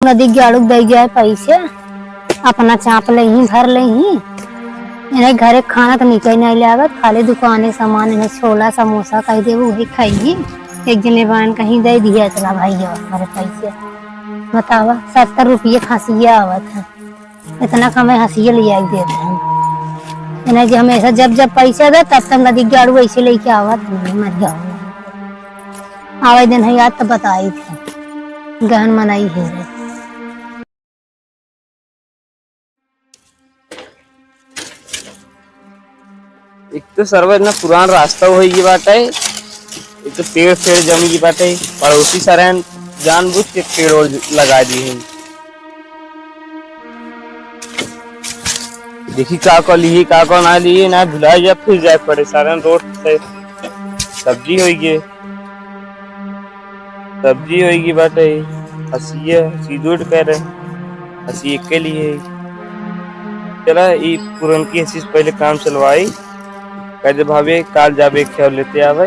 नदी गाड़ू दे गया पैसे अपना चाप ले ही भर ले ही इन्हें घरे खाना तो निकल नहीं लागत खाली दुकाने सामान इन्हें छोला समोसा कह दे वही खाई एक जने बान कहीं दे दिया चला भाई हमारे पैसे बतावा 70 रुपये हंसिया आवत है इतना कम हंसिया लिया देते हैं इन्हें जो हमेशा जब जब पैसे दे तब तक नदी गाड़ू ऐसे लेके आवत मर जाओ आवे दिन है याद तो बताई थी गहन मनाई है एक तो सर्व इतना पुरान रास्ता होगी बाटे एक तो पेड़ फेड़ जमी की बाटे पड़ोसी सारे जानबूझ के पेड़ और लगा दिए हैं। देखी का लिए का ना लिए ना भुला जाए फिर जाए पड़े सारे रोड से सब्जी होगी बाटे हसी दूर कह रहे हसी एक के लिए चला ये पुरन की हसी पहले काम चलवाई कहते भाभी काल जाबे खेल लेते आवे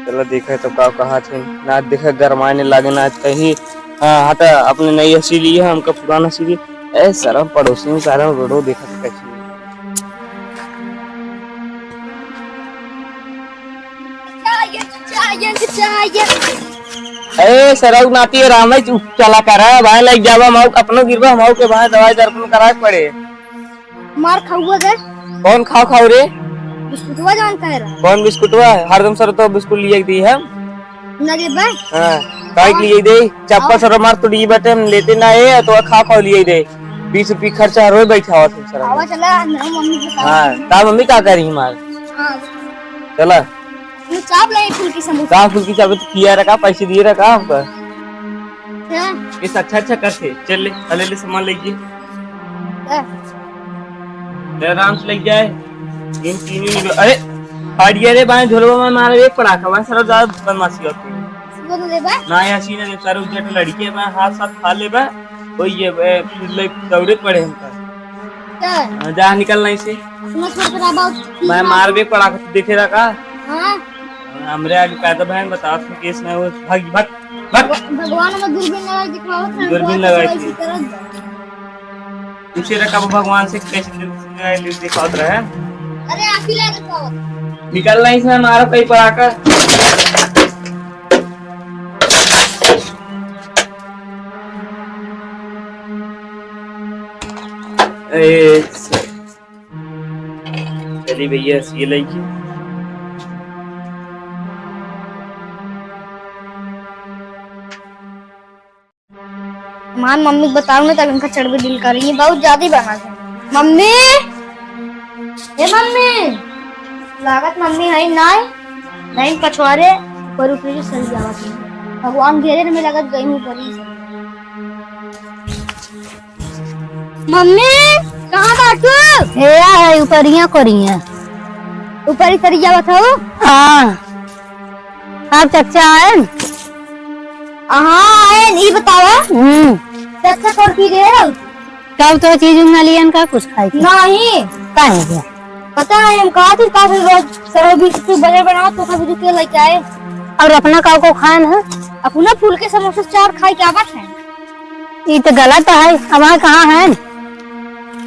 चलो देखा तो का कहा थे ना देखा गरमाने लागे ना कहीं हटा अपने नई हसी ली है हमका पुराना हसी ली ए सारा पड़ोसी में सारा रोडो देखा था कैसी ए सरऊ नाती राम चला करा भाई लग जावा माऊ अपनो गिरवा माऊ के भाई दवाई दर्पण करा पड़े मार खाऊगा के कौन खाओ रे बिस्कुटवा जान कह रहा कौन बिस्कुटवा हरदम सर तो बिस्कुट लिए दी है नगे बा हां काहे के लिए दे चप्पल सर मार तो दी बटे लेते ना है तो खा लिए दे 20 रुपए खर्चा रोज बैठा हुआ तुम सर आवा चला मम्मी के साथ हां ता मम्मी का करी मार हां चला तू चाप ले फूल की समोसा का फूल की चाप किया रखा पैसे दिए रखा हमका हां इस अच्छा करते चल ले ले सामान लेके आराम से लग जाए इन तीन अरे फाड़िया रे बाएं झोलवा में मारे एक पड़ाका वहां सारा ज्यादा बदमाशी होती है वो तो दे बा ना या सीने दे सारे उजट लड़के में हाथ साथ खा ले बा ओए ये ले दौड़े पड़े हमका क्या जा निकल नहीं से सुनो छोटा बाबू मैं मार बे पड़ाका देखे रखा हां हमरे आगे पैदा बहन बता के केस में वो भाग भगवान में दूरबीन लगा दिखाओ दूरबीन लगाई थी पूछे रखा भगवान से कैसे दिखावत रहे अरे आप ही ले दिखाओ निकलना इसमें मारो कहीं पड़ाका चली भैया सी लगी मान मम्मी को बताऊंगा तब इनका चढ़ भी दिल कर रही है बहुत ज्यादा बना है मम्मी ए मम्मी लागत मम्मी है नहीं पछवारे पर ऊपर सही जावत भगवान घेरे में लागत गई हूं परी मम्मी कहां बाटू हे है ऊपरिया करिया ऊपरी सरी जावत हो हां आप चचा आए आए नहीं बतावा चचा कर पी गए कब तो चीज उंगा लियन का कुछ खाई नहीं काहे गया पता है हम कहा थी काफी रोज सरो भी तू बने बनाओ तो कभी रुके लेके आए और अपना काव को खान है अपना फूल के समोसे चार खाई क्या बात है ये तो गलत है अब वहां कहां है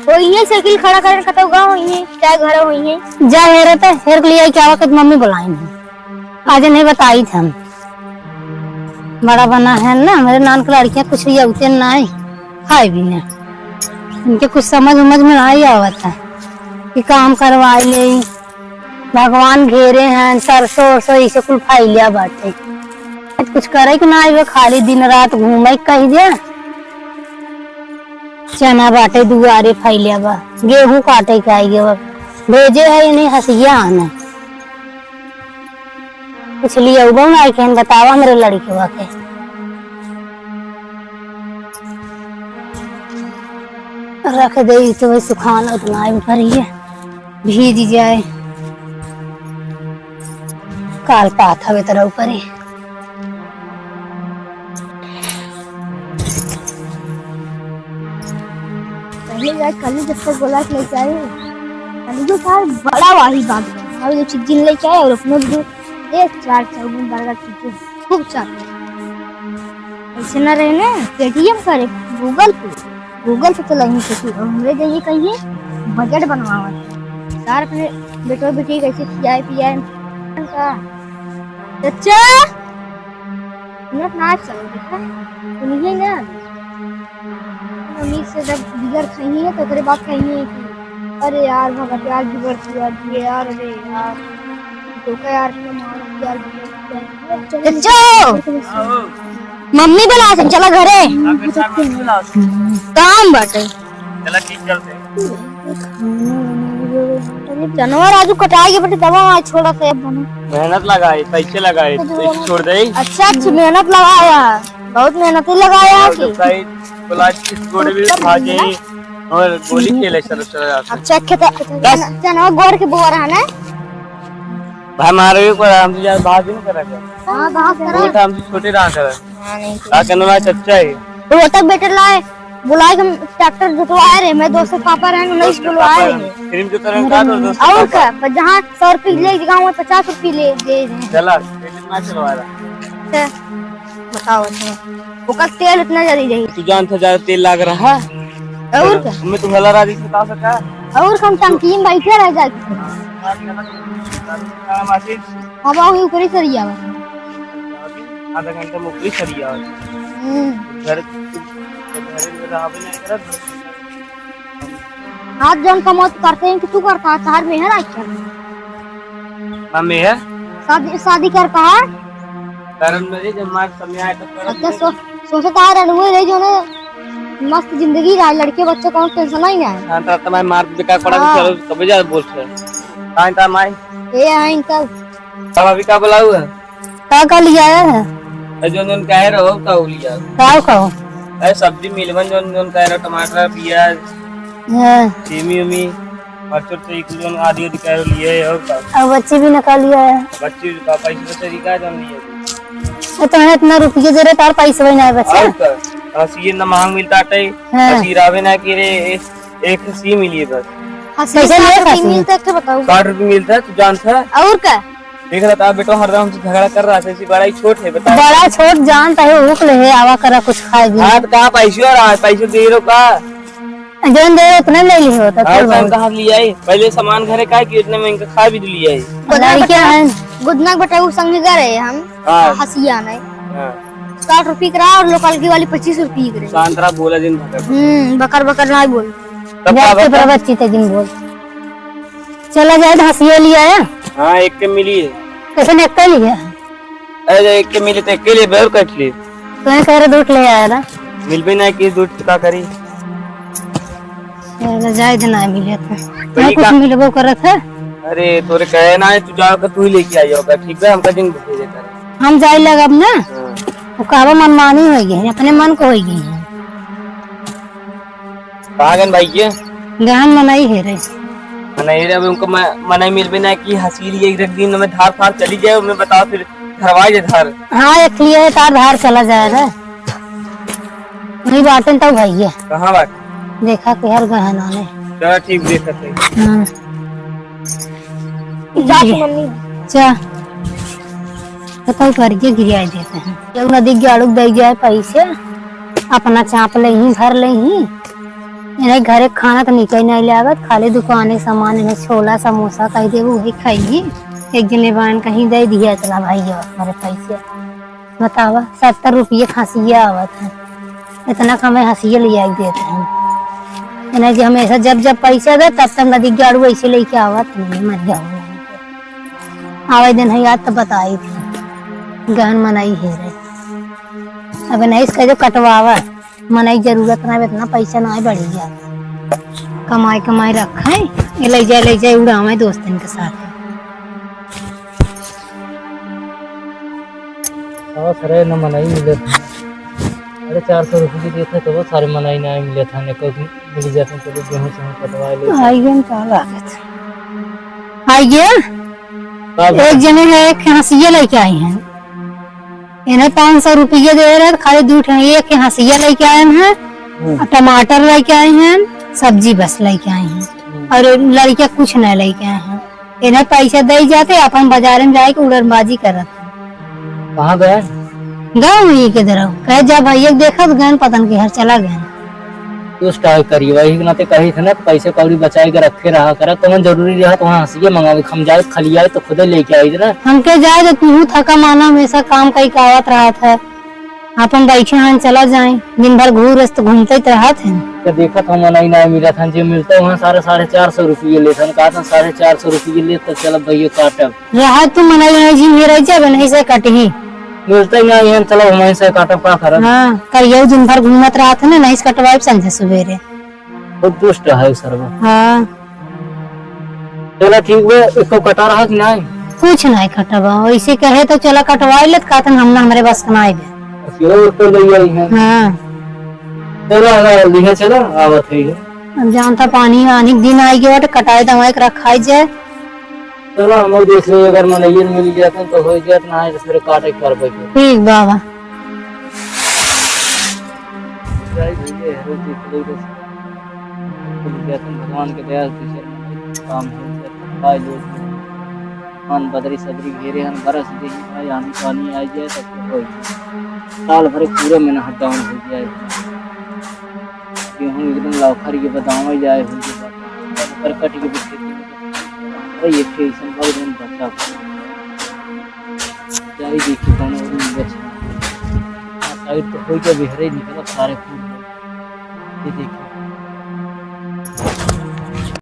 वो ये साइकिल खड़ा करने का तो गांव ही है चाहे घर हुई है जा हेरे तो हेर के लिए क्या वक्त मम्मी बुलाई है आज नहीं बताई थी हम बड़ा बना है ना मेरे नान की लड़कियां कुछ ये उते ना है खाए भी ना इनके कुछ समझ में नहीं आवता कि काम करवाई ले भगवान घेरे हैं सरसों इसे कुल फाई लिया बाटे कुछ करे कि ना वो खाली दिन रात घूमे कही दे चना बाटे दुआरे फाई लिया बा गेहूं काटे के आई गए भेजे है नहीं हंसिया आना कुछ लिया उगो ना आई बतावा मेरे लड़के वाके रख दे तो वही सुखाना उतना करिए भीज जाए काल पात हवे तरह ऊपर ही कल जब तक बोला लेके आए कल जो था बड़ा वाली बात है जो चीज लेके आए और अपने एक 4 चौगुन बर्गर खूब चाट ऐसे ना रहे ना, पेटीएम करे, गूगल पे चलाएंगे कुछ और हमरे जाइए कहीं बजट बनवावा यार अपने बेटो बेटी कैसे खियाए पियाए का। अच्छा मेरा नाच चल देखा सुनिए ना, मम्मी से जब बिगड़ खाई है तो तेरे बात कही है कि अरे यार भगत यार बिगड़ दिया दिए यार, अरे यार तो क्या यार मार यार। अच्छा मम्मी बुला से चला घरे काम बाटे चला ठीक करते जानवर आजू कटाएगी बेटे दवा आज छोड़ा से मेहनत लगाए पैसे लगाए तो छोड़ दे। अच्छा मेहनत लगाया, बहुत मेहनत लगाया कि गोड़े भी खा जाए और गोली खेले चलो चलो। अच्छा जानवर गोड़ के बोर है ना भाई मारे भी पर हम यार बात नहीं करा कर। हां बात करा वो हम छोटे रहा कर। हां नहीं का करना चच्चा है वो तक बेटे लाए बुलाए हम ट्रैक्टर जुटवाए रे, मैं दोस्त पापा रहे उन्हें स्कूल आए रे क्रीम जो तरह का दोस्त और का पर जहां 100 रुपए ले जगह में 50 रुपए ले दे रहे। चला कितना चलवा रहा बताओ तो वो का तेल इतना जल्दी जाई तू जान था ज्यादा तेल लग रहा और क्या मैं तो भला राजी बता सका और हम टंकी में बैठे रह जाते अब आओ ऊपर ही सरिया आधा घंटा मुकरी सरिया घर हाथ जौन कमौत करते हैं कि तू करता है तार में है ना क्या मम्मी है शादी करता है कारण में जब मार समय आया तो अच्छा सोचता है रनवे रहे जो ना मस्त जिंदगी रहा, लड़के बच्चे को टेंशन नहीं है। हां तो तुम्हारे मार बेकार पड़ा चलो कब जा बोल रहे काहे ता माई ए आइन का अब अभी का बुलाऊ है का लिया है जोन कह रहे हो का लिया का कहो ए सब्जी मिलवन जोन कह रहे टमाटर प्याज हां सेमी उमी मरचो से एक जोन आधी आधी कह लिए और का अब बच्चे भी निकाल लिया है बच्चे का पैसे तरीका जोन लिए तो इतना रुपये दे रहे तार पैसे भी नहीं बचे हसी ना मांग मिलता है हसी रावे ना कि रे एक हसी मिली बस कैसे मिलता है बताओ 60 रुपए मिलता है तू जानता है और क्या देख रहा था बेटा हरदम हमसे झगड़ा कर रहा था इसी बड़ा ही छोट है बता बड़ा छोट जानता है भूख ले आवा करा कुछ खाए भी हां तो कहां पैसे और पैसे दे रो का जन दे उतना ले ली होता तो कहां लिया है पहले सामान घरे का कि इतने महंगा खा भी लिया है क्या है गुदना बेटा वो संग गए हम हसिया नहीं हां 60 रुपए करा और लोकल की वाली 25 रुपए करे सांतरा बोला दिन बकर बकर ना बोल तब का बच्ची ते दिन बोल चला जाए हसिया लिया है। हां एक के मिली है कैसे ने एक लिया अरे एक के मिली तो एक के लिए बेर कट ली तो कह रहे दूध ले आया ना मिल भी ना कि दूध का करी चला जाए ना मिले तो कुछ मिलबो करत है। अरे तोरे कहे ना तू जा के तू ही लेके आई होगा ठीक है हमका दिन भेज देता हम जाए लग अब ना वो काबा मनमानी हो गई अपने मन को हो गई पागन भाई के गहन मनाई है रे मनाई रे अब उनको मनाई मिल भी ना कि हंसी लिए एक दिन में धार फार चली जाए मैं बताओ फिर धरवाई जे धार हां एक लिए तार धार चला जाए रे नहीं बातें तो भाई है कहां बात देखा के हर गहना ने चलो ठीक देखते हां जा मम्मी जा बताओ करके गिरा देते हैं जब नदी गाड़ू दे गया पैसे अपना चाप ले ही भर ले ही इन्हें घरे खाना तो निकल नहीं लागत खाली दुकाने सामान इन्हें छोला समोसा कह दे वही खाएगी एक जने बान कहीं दे दिया चला भाई हमारे पैसे बतावा 70 रुपये हंसिया आवत है इतना कम हंसिया ले देते हैं इन्हें जो हमेशा जब जब पैसा दे तब तक नदी गाड़ू ऐसे लेके आवत नहीं मर जाओ आवेदन है याद तो बताई थी गहन मनाई है रे अब नहीं इसका जो कटवावा मनाई जरूरत ना इतना पैसा ना बढ़ी जाता कमाई कमाई रखा है ये ले जाए उड़ावे दोस्तन के साथ सारे न मनाई मिले था अरे 400 रुपये दिए थे तो वो सारे मनाई ना मिले था ने को मिल जाते तो गेहूं से कटवा ले आई गेम चल लागत आई गया एक जने है एक हंसिया लेके आई हैं इन्हें 500 रुपये दे रहे खाली दूध है एक हंसिया लेके आए हैं टमाटर लेके आए हैं सब्जी बस लेके आए हैं और लड़कियां कुछ नहीं लेके आए हैं इन्हें पैसे दे जाते अपन बाजार में जाके उड़नबाजी करत कहाँ गए गाँव ही के दर कह जा भैया देखत गन पतन के हर चला गया तो स्टार्ट करिए वही नाते कही थे ना पैसे कौड़ी बचाए के रखे रहा करा तो जरूरी रहा तो वहाँ हंसिए मंगावे खम जाए खलियाए तो खुद लेके आई थे ना हमके जाए तो तू थका माना हमेशा काम कई कावत रहा था अपन बैठे हैं चला जाए दिन भर घूमते रहा थे तो देखा था मनाई ना मिला था जो मिलता वहाँ 450 रुपये ले था कहा था 450 रुपये ले तो चलो भैया काटब रहा तू मनाई जी मेरा जब नहीं से कटही मिलता ही नहीं चलो हमारे से काटब का कर हाँ करियो दिन भर घूमत रहा था ना नहीं कटवाए संझे सवेरे बहुत दुष्ट है सर्व हाँ चलो ठीक है इसको कटा रहा कि नहीं कुछ नहीं कटवा वैसे कहे तो चला कटवाए ले कहा था हमने हमारे बस का नहीं तो ले आई है हाँ चलो लिखे चलो आवत है अब जानता पानी आने के दिन आई के कटाए दवाई रखाई जाए चलो हम लोग देख लीजिए अगर मनैया मिल जाते तो हो जात ना है तो फिर काटे कर बैठे ठीक बाबा भगवान के दया से काम हो मन बदरी सदरी घेरे हन बरस दे यानी पानी आ जाए तब हो साल भर पूरे में हट डाउन हो जाए गेहूं एकदम लाखर के बतावा जाए हो पर कट के बिस्किट ये फेसन भगवान बचा जारी देखी कौन और बचा साइड तो हो गया बिहरे निकला सारे फूल ये देखिए